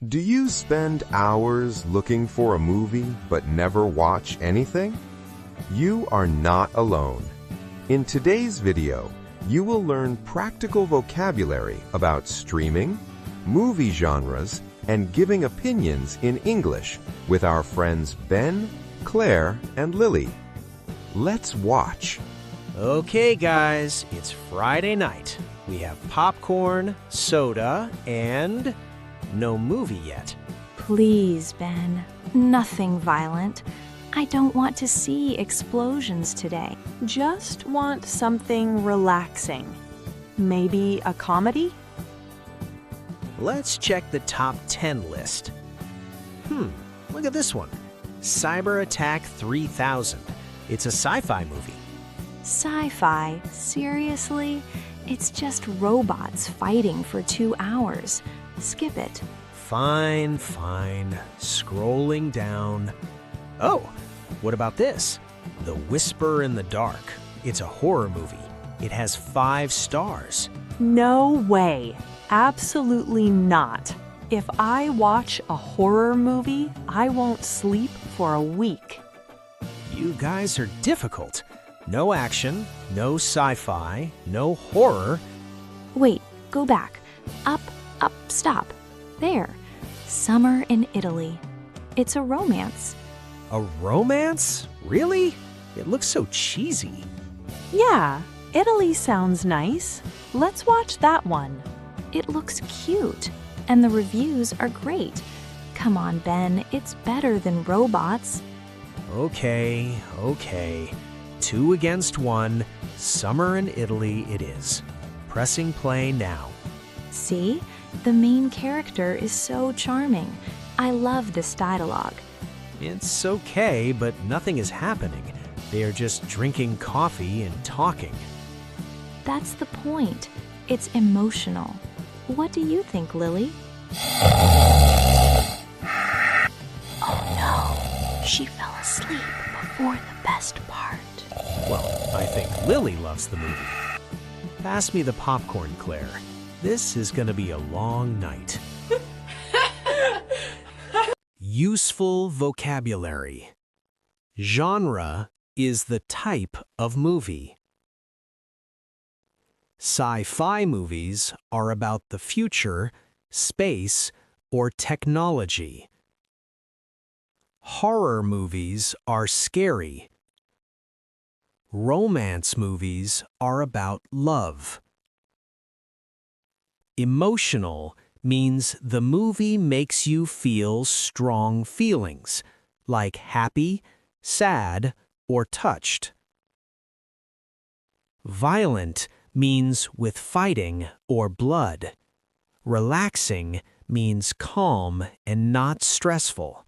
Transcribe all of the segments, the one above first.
Do you spend hours looking for a movie but never watch anything? You are not alone. In today's video, you will learn practical vocabulary about streaming, movie genres, and giving opinions in English with our friends Ben, Claire, and Lily. Let's watch. Okay, guys, it's Friday night. We have popcorn, soda, and no movie yet. Please, Ben. Nothing violent. I don't want to see explosions today. Just want something relaxing. Maybe a comedy? Let's check the top 10 list. Look at this one. Cyber Attack 3000. It's a sci-fi movie. Sci-fi? Seriously? It's just robots fighting for 2 hours. Skip it. Fine. Scrolling down. Oh, what about this? The Whisper in the Dark. It's a horror movie. It has 5 stars. No way. Absolutely not. If I watch a horror movie, I won't sleep for a week. You guys are difficult. No action, no sci-fi, no horror. Wait, go back. Up, stop. There. Summer in Italy. It's a romance. A romance? Really? It looks so cheesy. Yeah, Italy sounds nice. Let's watch that one. It looks cute, and the reviews are great. Come on, Ben, it's better than robots. Okay. 2 against 1. Summer in Italy it is. Pressing play now. See? The main character is so charming. I love this dialogue. It's okay, but nothing is happening. They are just drinking coffee and talking. That's the point. It's emotional. What do you think, Lily? Oh no, she fell asleep before the best part. Well, I think Lily loves the movie. Pass me the popcorn, Claire. This is going to be a long night. Useful vocabulary. Genre is the type of movie. Sci-fi movies are about the future, space, or technology. Horror movies are scary. Romance movies are about love. Emotional means the movie makes you feel strong feelings, like happy, sad, or touched. Violent means with fighting or blood. Relaxing means calm and not stressful.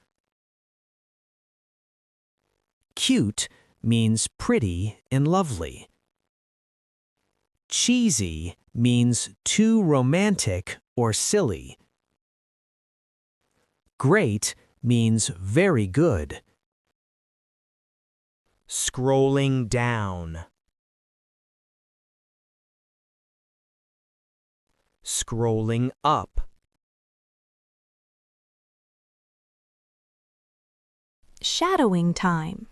Cute means pretty and lovely. Cheesy means too romantic or silly. Great means very good. Scrolling down. Scrolling up. Shadowing time.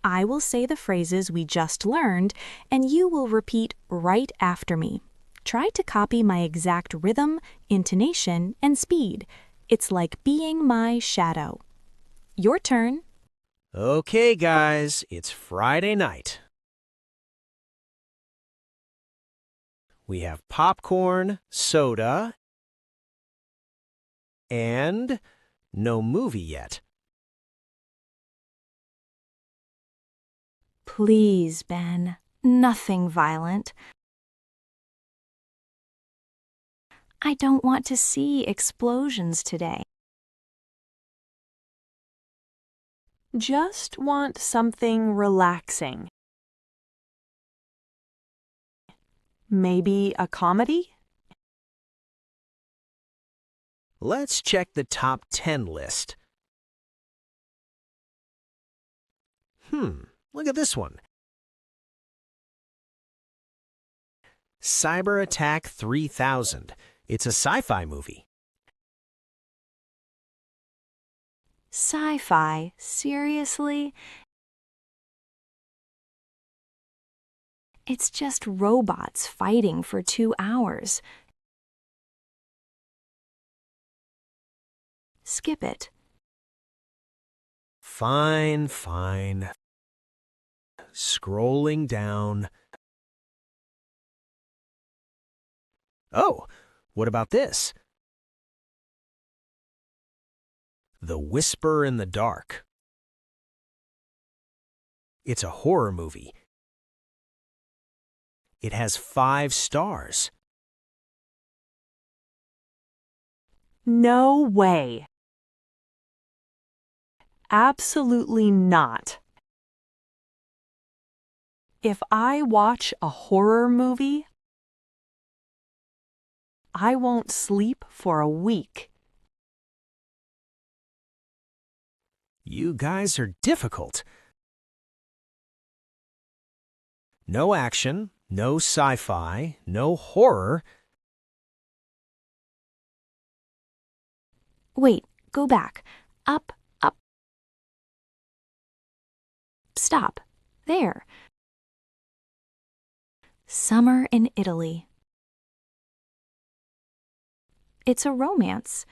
I will say the phrases we just learned, and you will repeat right after me. Try to copy my exact rhythm, intonation, and speed. It's like being my shadow. Your turn. Okay, guys, it's Friday night. We have popcorn, soda, and no movie yet. Please, Ben. Nothing violent. I don't want to see explosions today. Just want something relaxing. Maybe a comedy? Let's check the top 10 list. Look at this one. Cyber Attack 3000. It's a sci-fi movie. Sci-fi, seriously? It's just robots fighting for 2 hours. Skip it. Fine, fine. Scrolling down. Oh, what about this? The Whisper in the Dark. It's a horror movie. It has 5 stars. No way. Absolutely not. If I watch a horror movie, I won't sleep for a week. You guys are difficult. No action, no sci-fi, no horror. Wait, go back. Up, up. Stop. There. Summer in Italy. It's a romance.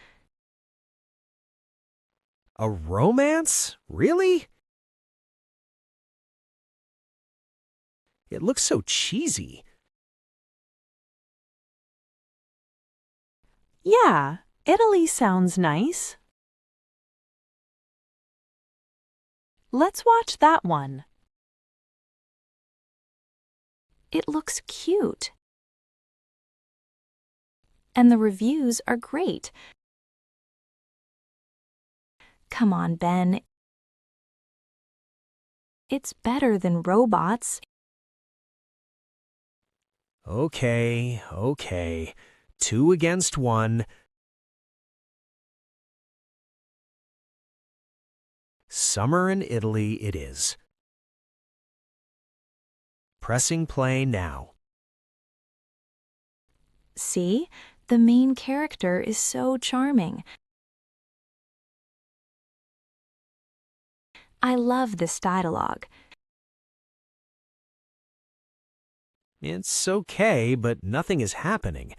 A romance? Really? It looks so cheesy. Yeah, Italy sounds nice. Let's watch that one. It looks cute. And the reviews are great. Come on, Ben. It's better than robots. Okay. 2 against 1. Summer in Italy it is. Pressing play now. See? The main character is so charming. I love this dialogue. It's okay, but nothing is happening.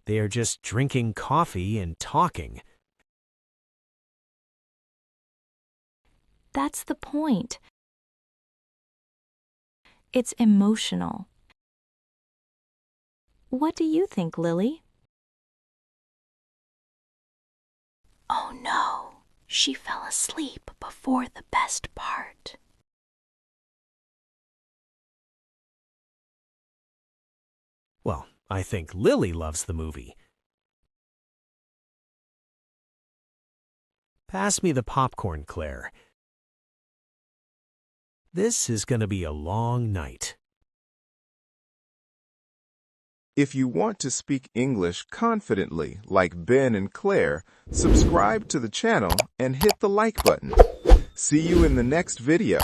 They are just drinking coffee and talking. That's the point. It's emotional. What do you think, Lily? Oh no, she fell asleep before the best part. Well, I think Lily loves the movie. Pass me the popcorn, Claire. This is going to be a long night. If you want to speak English confidently like Ben and Claire, subscribe to the channel and hit the like button. See you in the next video.